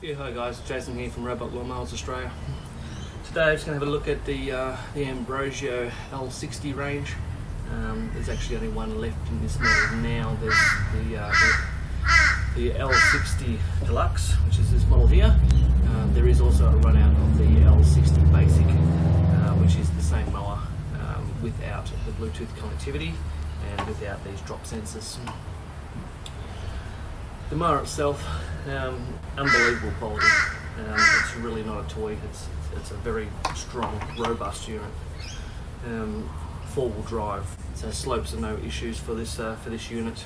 Yeah, hi guys, Jason here from Robot Lawn Mowers Australia. Today I'm just going to have a look at the Ambrogio L60 range. There's actually only one left in this model now. There's the L60 Delux, which is this model here. There is also a run out of the L60 Basic, which is the same mower without the Bluetooth connectivity and without these drop sensors. The mower itself, unbelievable quality. It's really not a toy. It's a very strong, robust unit. Four-wheel drive, so slopes are no issues for this unit.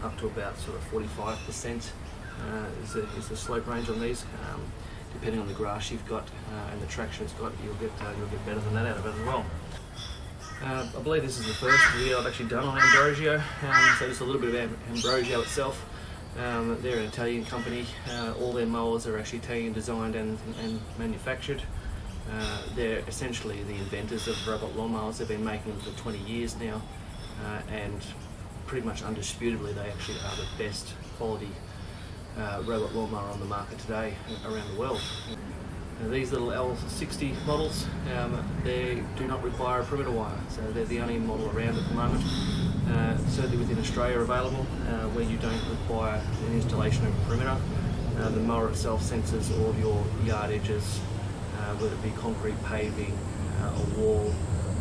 Up to about sort of 45% is the slope range on these. Depending on the grass you've got and the traction it's got, you'll get better than that out of it as well. I believe this is the first video I've actually done on Ambrogio, so just a little bit about Ambrogio itself. They're an Italian company. All their mowers are actually Italian designed and manufactured. They're essentially the inventors of robot lawn mowers. They've been making them for 20 years now, and pretty much undisputably they actually are the best quality robot lawn mower on the market today around the world. These little L60 models, they do not require a perimeter wire, so they're the only model around at the moment, certainly within Australia available, where you don't require an installation of a perimeter. The mower itself senses all of your yard edges, whether it be concrete paving, a wall,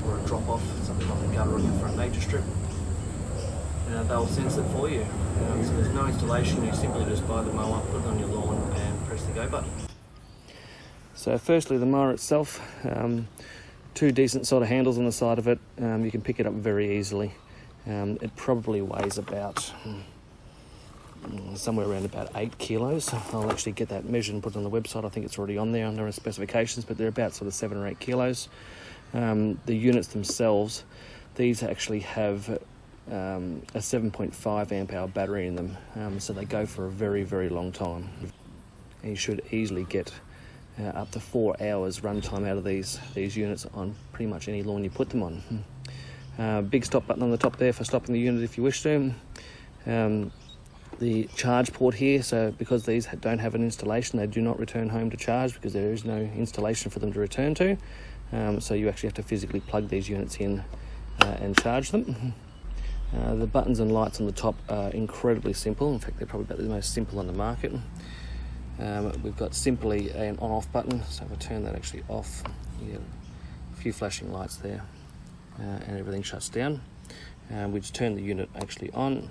or a drop-off, something like a gutter on your front nature strip. They'll sense it for you. So there's no installation, you simply just buy the mower, put it on your lawn and press the go button. So firstly, the mower itself, two decent sort of handles on the side of it. You can pick it up very easily. It probably weighs about somewhere around about 8 kilos. I'll actually get that measured and put it on the website. I think it's already on there under our specifications, but they're about sort of 7 or 8 kilos. The units themselves, these actually have a 7.5 amp hour battery in them, so they go for a very, very long time. And you should easily get up to 4 hours runtime out of these units on pretty much any lawn you put them on. Big stop button on the top there for stopping the unit if you wish to. The charge port here, so because these don't have an installation, they do not return home to charge because there is no installation for them to return to. So you actually have to physically plug these units in and charge them. The buttons and lights on the top are incredibly simple. In fact, they're probably about the most simple on the market. We've got simply an on-off button, so if I turn that actually off, you get a few flashing lights there, and everything shuts down. We just turn the unit actually on.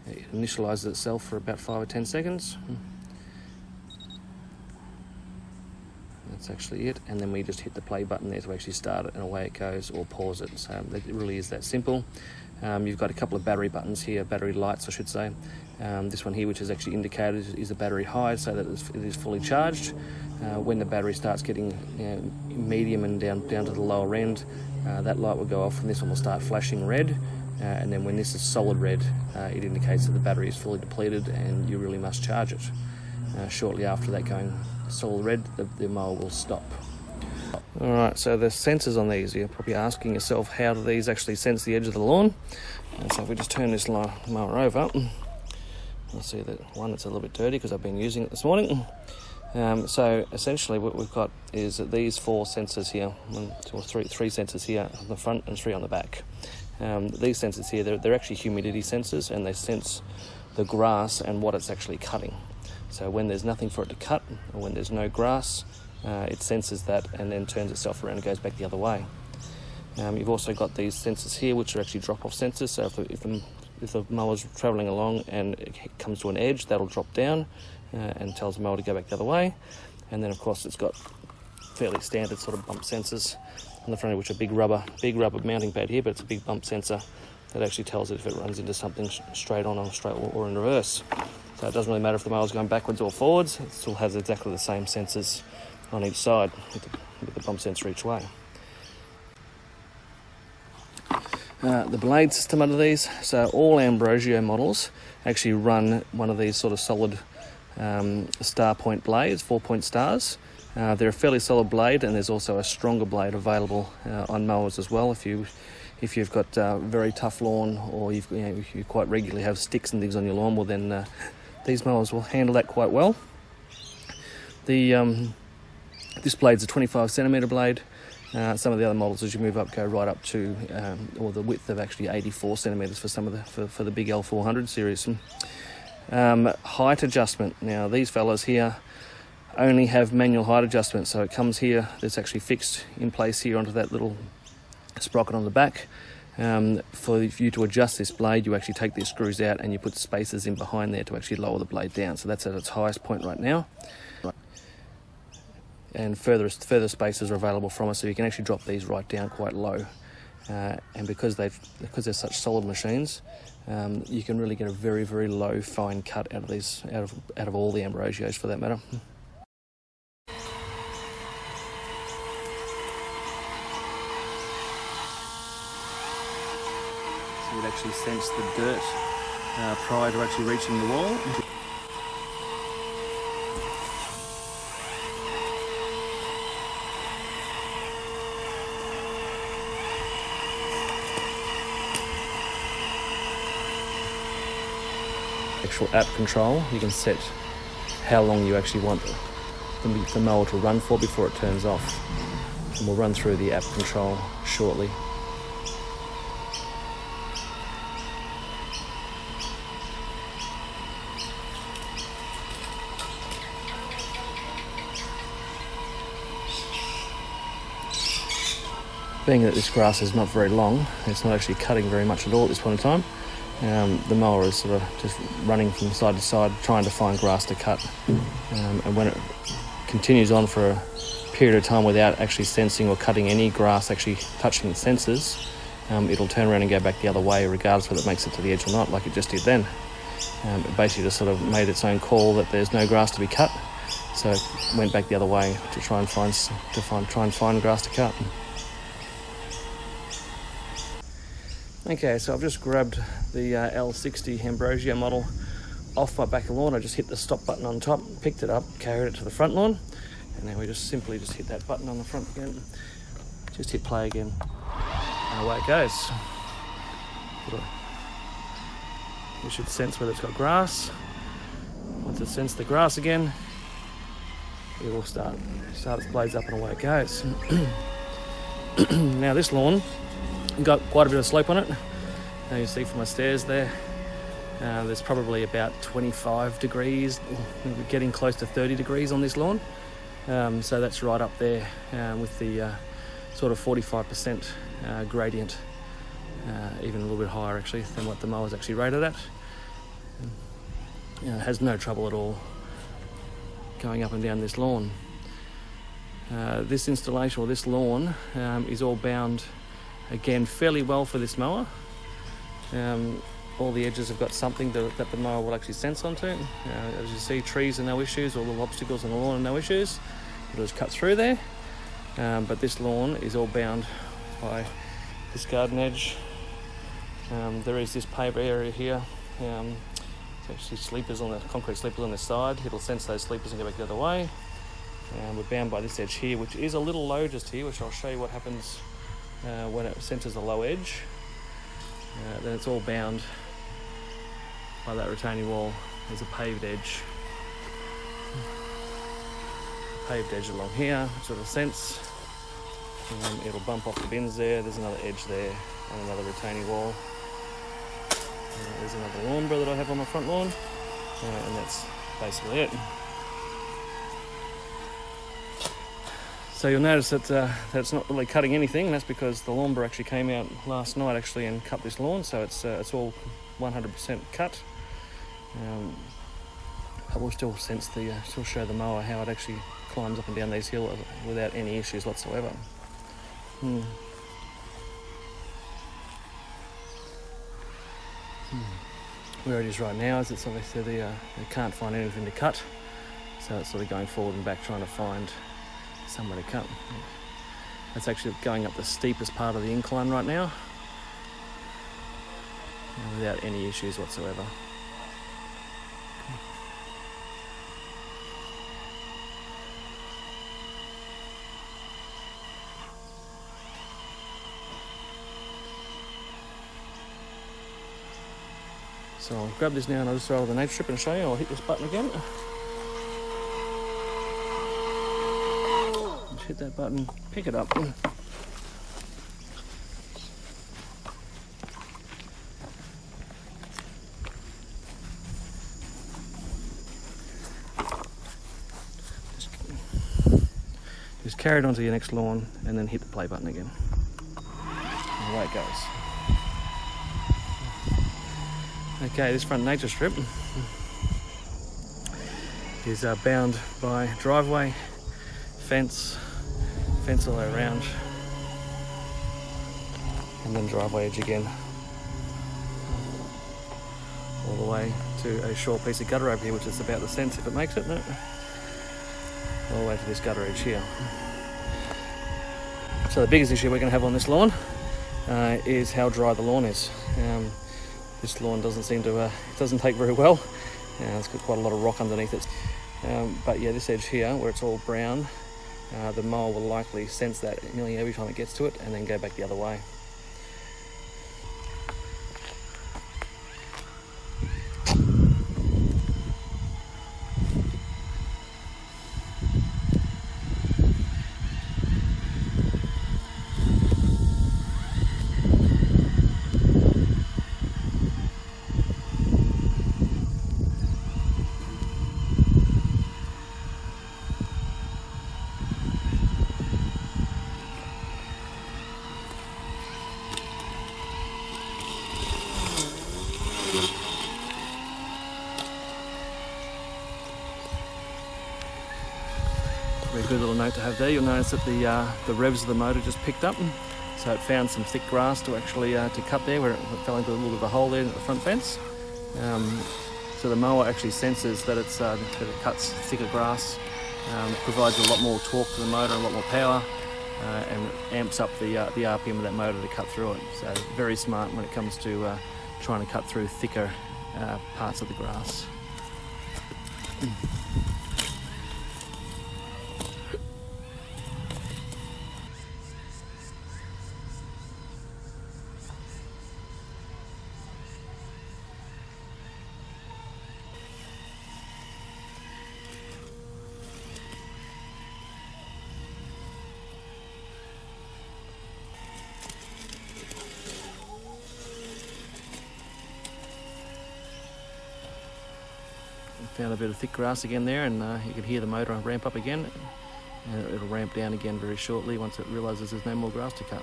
It initialises itself for about 5 or 10 seconds. That's actually it, and then we just hit the play button there to actually start it, and away it goes, or pause it. So it really is that simple. You've got a couple of battery buttons here, battery lights I should say. This one here, which is actually indicated, is a battery high, so that it is fully charged. When the battery starts getting medium and down to the lower end, that light will go off and this one will start flashing red. And then when this is solid red, it indicates that the battery is fully depleted and you really must charge it. Shortly after that going solid red, the mower will stop. Alright, so the sensors on these, you're probably asking yourself, how do these actually sense the edge of the lawn? So if we just turn this mower over, you'll see that one, it's a little bit dirty because I've been using it this morning. So essentially what we've got is that these 4 sensors here, 1, 2, or 3 sensors here on the front and 3 on the back. These sensors here, they're actually humidity sensors, and they sense the grass and what it's actually cutting. So when there's nothing for it to cut, or when there's no grass, it senses that and then turns itself around and goes back the other way. You've also got these sensors here, which are actually drop-off sensors. So if the mower's travelling along and it comes to an edge, that'll drop down and tells the mower to go back the other way. And then of course it's got fairly standard sort of bump sensors on the front, which are big rubber mounting pad here, but it's a big bump sensor that actually tells it if it runs into something straight on or in reverse. So it doesn't really matter if the mower's going backwards or forwards, it still has exactly the same sensors on each side with the bump sensor each way. The blade system under these, so all Ambrogio models actually run one of these sort of solid star point blades, 4-point stars. They're a fairly solid blade, and there's also a stronger blade available on mowers as well. If you've got very tough lawn, or you quite regularly have sticks and things on your lawn, well then these mowers will handle that quite well. This blade's a 25cm blade. Some of the other models as you move up go right up to, or the width of actually 84cm for some of the big L400 series. Height adjustment. Now these fellas here only have manual height adjustment, so it comes here, it's actually fixed in place here onto that little sprocket on the back. For you to adjust this blade, you actually take these screws out and you put spacers in behind there to actually lower the blade down. So that's at its highest point right now. And further spacers are available from us, so you can actually drop these right down quite low. And because they're such solid machines, you can really get a very, very low fine cut out of these, out of all the Ambrogios for that matter. So you'd actually sense the dirt prior to actually reaching the wall. Actual app control, you can set how long you actually want the mower to run for before it turns off. And we'll run through the app control shortly. Being that this grass is not very long, it's not actually cutting very much at all at this point in time. The mower is sort of just running from side to side trying to find grass to cut, and when it continues on for a period of time without actually sensing or cutting any grass actually touching the sensors, it'll turn around and go back the other way regardless whether it makes it to the edge or not, like it just did then. It basically just sort of made its own call that there's no grass to be cut, so it went back the other way to try and find grass to cut. Okay, so I've just grabbed the L60 Ambrogio model off my back lawn. I just hit the stop button on top, picked it up, carried it to the front lawn, and then we just simply hit that button on the front again. Just hit play again, and away it goes. You should sense whether it's got grass. Once it senses the grass again, it will start its blades up and away it goes. Now this lawn got quite a bit of slope on it. Now you see from my stairs there, there's probably about 25 degrees, we're getting close to 30 degrees on this lawn. So that's right up there with the sort of 45% gradient, even a little bit higher actually than what the mower's actually rated at. It has no trouble at all going up and down this lawn. This installation, or this lawn, is all bound again fairly well for this mower. All the edges have got something that the mower will actually sense onto. As you see, trees are no issues, all the obstacles on the lawn are no issues. It'll just cut through there. But this lawn is all bound by this garden edge. There is this paved area here. It's actually sleepers concrete sleepers on this side. It'll sense those sleepers and go back the other way. We're bound by this edge here, which is a little low just here, which I'll show you what happens when it senses the low edge. Then it's all bound by that retaining wall. There's a paved edge. Paved edge along here, which it'll sense. It'll bump off the bins there. There's another edge there and another retaining wall. There's another lawn bur that I have on my front lawn, and that's basically it. So you'll notice that it's not really cutting anything, and that's because the lawn bur actually came out last night actually and cut this lawn, so it's all 100% cut. I will still still show the mower how it actually climbs up and down these hills without any issues whatsoever. Where it is right now is it's obviously they can't find anything to cut, so it's sort of going forward and back trying to find somewhere to cut. It's actually going up the steepest part of the incline right now, without any issues whatsoever. So I'll grab this now and I'll just throw the nature strip and show you. I'll hit this button again. hit that button, pick it up. Just carry it onto your next lawn and then hit the play button again. And away it goes. Okay, this front nature strip is bound by driveway, fence all the way around, and then driveway edge again, all the way to a short piece of gutter over here, which is about the sense if it makes it, no? All the way to this gutter edge here. So the biggest issue we're going to have on this lawn is how dry the lawn is. This lawn doesn't seem to, it doesn't take very well. It's got quite a lot of rock underneath it. But yeah, this edge here, where it's all brown, the mower will likely sense that nearly every time it gets to it and then go back the other way. Very good little note to have there. You'll notice that the revs of the motor just picked up, so it found some thick grass to actually to cut there, where it fell into a little bit of a hole there at the front fence. So the mower actually senses that that it cuts thicker grass, provides a lot more torque to the motor, a lot more power, and amps up the RPM of that motor to cut through it. So very smart when it comes to trying to cut through thicker parts of the grass. Found a bit of thick grass again there, and you can hear the motor ramp up again, and it'll ramp down again very shortly once it realises there's no more grass to cut.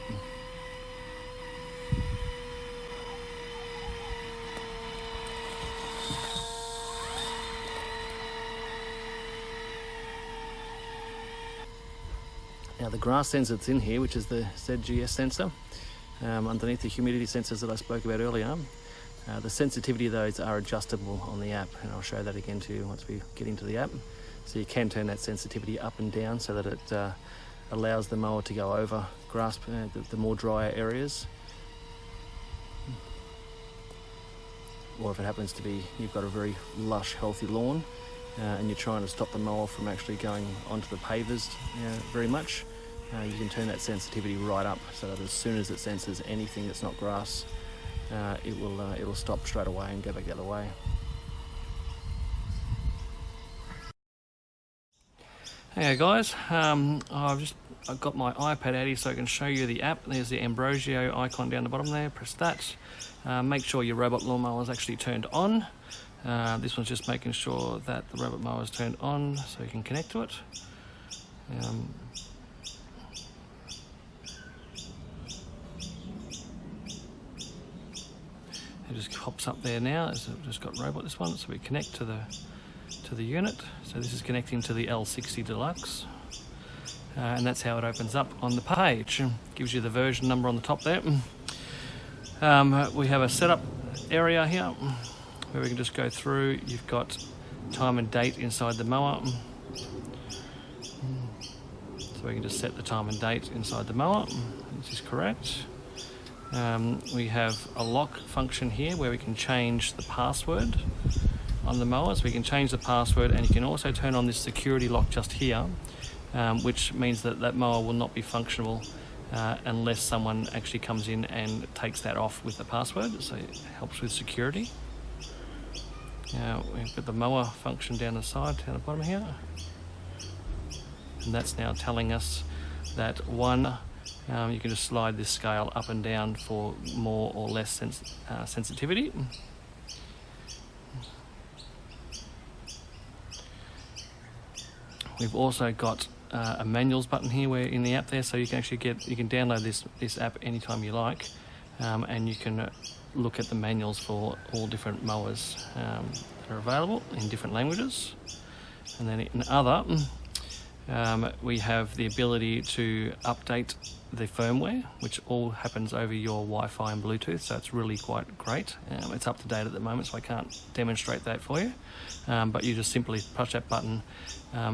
Now the grass sensor that's in here, which is the ZGS sensor, underneath the humidity sensors that I spoke about earlier, the sensitivity of those are adjustable on the app, and I'll show that again to you once we get into the app. So you can turn that sensitivity up and down so that it allows the mower to go over grass, the more drier areas. Or if it happens to be you've got a very lush, healthy lawn, and you're trying to stop the mower from actually going onto the pavers very much, you can turn that sensitivity right up so that as soon as it senses anything that's not grass, it'll stop straight away and go back the other way. Hey guys, I've got my iPad out here so I can show you the app. There's the Ambrogio icon down the bottom there. Press that. Make sure your robot lawnmower is actually turned on. This one's just making sure that the robot mower is turned on so you can connect to it. It just pops up there now. It's just got robot this one, so we connect to the unit. So this is connecting to the L60 Delux, and that's how it opens up on the page. Gives you the version number on the top there. We have a setup area here where we can just go through. You've got time and date inside the mower, so we can just set the time and date inside the mower. This is correct. We have a lock function here where we can change the password on the mower. So we can change the password, and you can also turn on this security lock just here, which means that that mower will not be functional unless someone actually comes in and takes that off with the password. So it helps with security. Now we've got the mower function down the side, down the bottom here, and that's now telling us that one, you can just slide this scale up and down for more or less sensitivity. We've also got a manuals button here where in the app there, so you can actually download this app anytime you like, and you can look at the manuals for all different mowers that are available in different languages. And then in other, we have the ability to update the firmware, which all happens over your Wi-Fi and Bluetooth, so it's really quite great. It's up to date at the moment, so I can't demonstrate that for you, but you just simply push that button.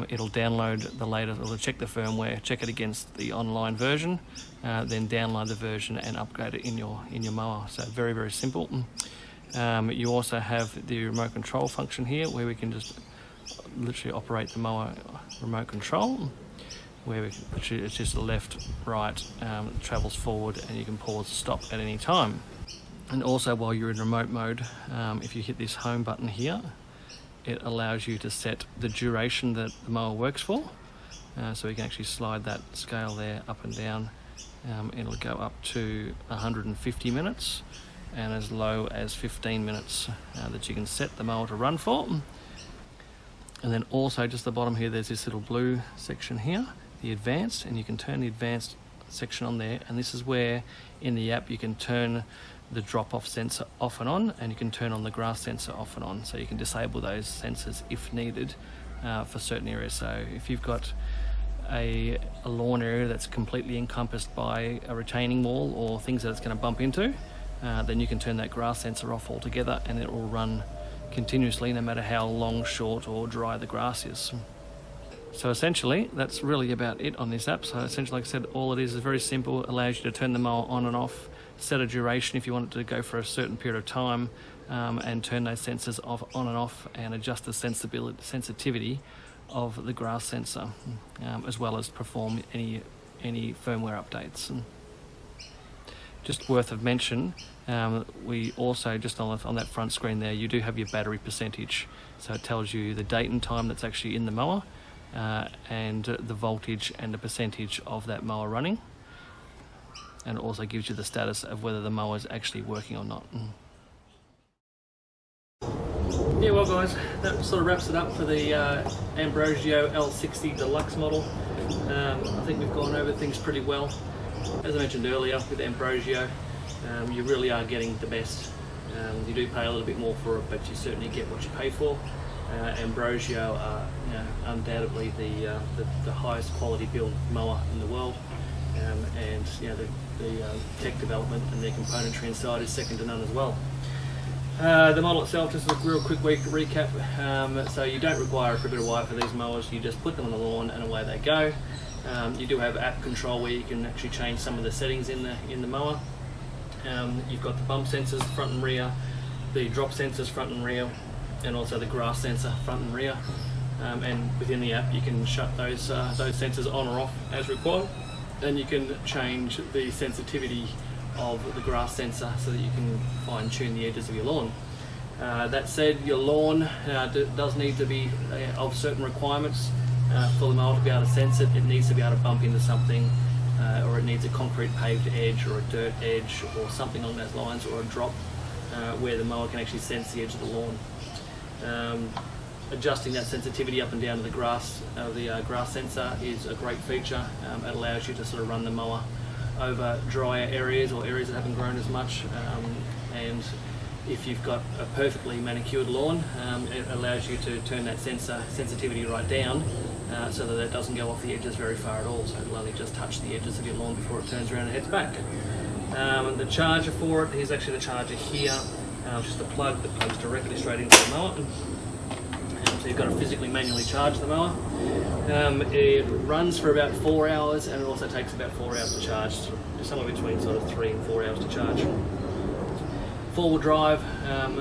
It'll download the latest, or check the firmware, check it against the online version, then download the version and upgrade it in your mower. So very, very simple. You also have the remote control function here, where we can just literally operate the mower remote control, where it's just left, right, travels forward, and you can pause, stop at any time. And also, while you're in remote mode, if you hit this home button here, it allows you to set the duration that the mower works for. So you can actually slide that scale there up and down. It'll go up to 150 minutes and as low as 15 minutes that you can set the mower to run for. And then also just the bottom here, there's this little blue section here, the advanced, and you can turn the advanced section on there, and this is where in the app you can turn the drop-off sensor off and on, and you can turn on the grass sensor off and on, so you can disable those sensors if needed for certain areas. So if you've got a lawn area that's completely encompassed by a retaining wall or things that it's going to bump into, then you can turn that grass sensor off altogether, and it will run continuously no matter how long, short or dry the grass is. So essentially that's really about it on this app. So essentially, like I said, all it is very simple. It allows you to turn the mower on and off, set a duration if you want it to go for a certain period of time, and turn those sensors off, on and off, and adjust the sensitivity of the grass sensor, as well as perform any firmware updates. And just worth of mention, we also, just on that front screen there, you do have your battery percentage. So it tells you the date and time that's actually in the mower, and the voltage and the percentage of that mower running. And it also gives you the status of whether the mower is actually working or not. Yeah, well guys, that sort of wraps it up for the Ambrogio L60 Delux model. I think we've gone over things pretty well. As I mentioned earlier, with Ambrogio, you really are getting the best. You do pay a little bit more for it, but you certainly get what you pay for. Ambrogio are undoubtedly the highest quality build mower in the world, and the tech development and their componentry inside is second to none as well. The model itself, just a real quick recap. So you don't require a ribbon wire for these mowers. You just put them on the lawn and away they go. You do have app control where you can actually change some of the settings in the mower. You've got the bump sensors front and rear, the drop sensors front and rear, and also the grass sensor front and rear. And within the app you can shut those sensors on or off as required, and you can change the sensitivity of the grass sensor so that you can fine tune the edges of your lawn. That said, your lawn does need to be of certain requirements for the mower to be able to sense it. It needs to be able to bump into something, or it needs a concrete paved edge or a dirt edge or something along those lines, or a drop where the mower can actually sense the edge of the lawn. Adjusting that sensitivity up and down to the grass sensor is a great feature. It allows you to sort of run the mower over drier areas or areas that haven't grown as much, and if you've got a perfectly manicured lawn, it allows you to turn that sensitivity right down so that it doesn't go off the edges very far at all, so it'll only just touch the edges of your lawn before it turns around and heads back. The charger for it is actually the charger here, just a plug that plugs directly straight into the mower. So you've got to physically manually charge the mower. It runs for about 4 hours, and it also takes about 4 hours to charge, somewhere between sort of 3 and 4 hours to charge. Four-wheel drive,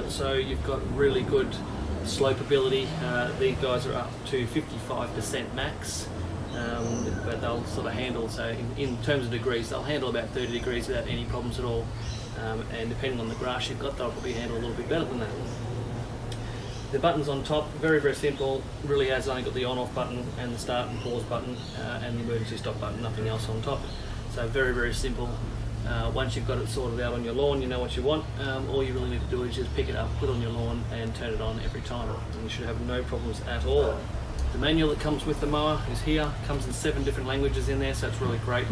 so you've got really good slope ability. These guys are up to 55% max, but they'll sort of handle, so in terms of degrees, they'll handle about 30 degrees without any problems at all. And depending on the grass you've got, they'll probably handle a little bit better than that. The buttons on top, very, very simple, really has only got the on-off button and the start and pause button and the emergency stop button, nothing else on top. So very, very simple. Once you've got it sorted out on your lawn, you know what you want, all you really need to do is just pick it up, put it on your lawn and turn it on every time, and you should have no problems at all. The manual that comes with the mower is here, comes in 7 different languages in there, so it's really great.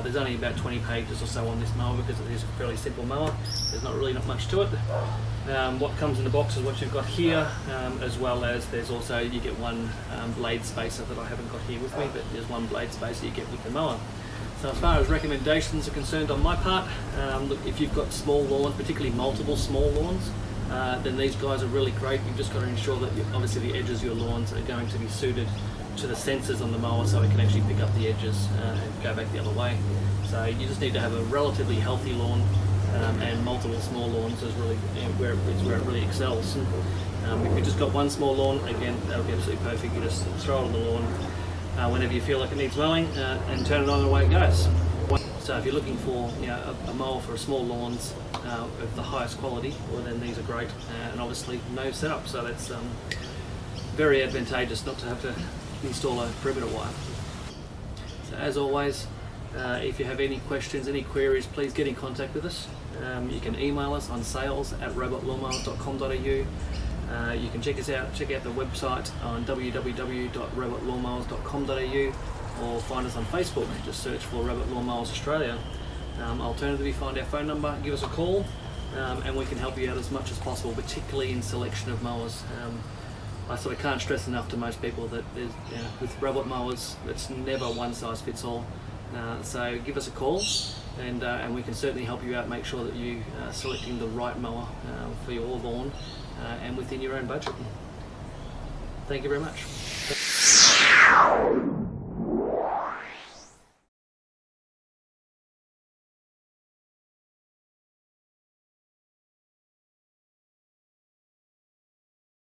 There's only about 20 pages or so on this mower because it is a fairly simple mower. There's not much to it. What comes in the box is what you've got here, as well as there's also, you get one blade spacer that I haven't got here with me, but there's one blade spacer you get with the mower. So as far as recommendations are concerned on my part, look, if you've got small lawns, particularly multiple small lawns, then these guys are really great. You've just got to ensure that obviously the edges of your lawns are going to be suited to the sensors on the mower so it can actually pick up the edges and go back the other way. So you just need to have a relatively healthy lawn, and multiple small lawns is really where it really excels. If you've just got one small lawn, again, that'll be absolutely perfect. You just throw it on the lawn whenever you feel like it needs mowing and turn it on and away it goes. So if you're looking for a mower for small lawns of the highest quality, well then these are great, and obviously no setup, so that's very advantageous not to have to install a perimeter wire. So as always, if you have any questions, any queries, please get in contact with us. You can email us on sales@robotlawnmowers.com.au. You can check out the website on www.robotlawnmowers.com.au, or find us on Facebook. Just search for Robot Lawn Mowers Australia. Alternatively, find our phone number, give us a call, and we can help you out as much as possible, particularly in selection of mowers. I sort of can't stress enough to most people that with robot mowers, it's never one size fits all. So give us a call, and we can certainly help you out, make sure that you are selecting the right mower for your lawn and within your own budget. Thank you very much.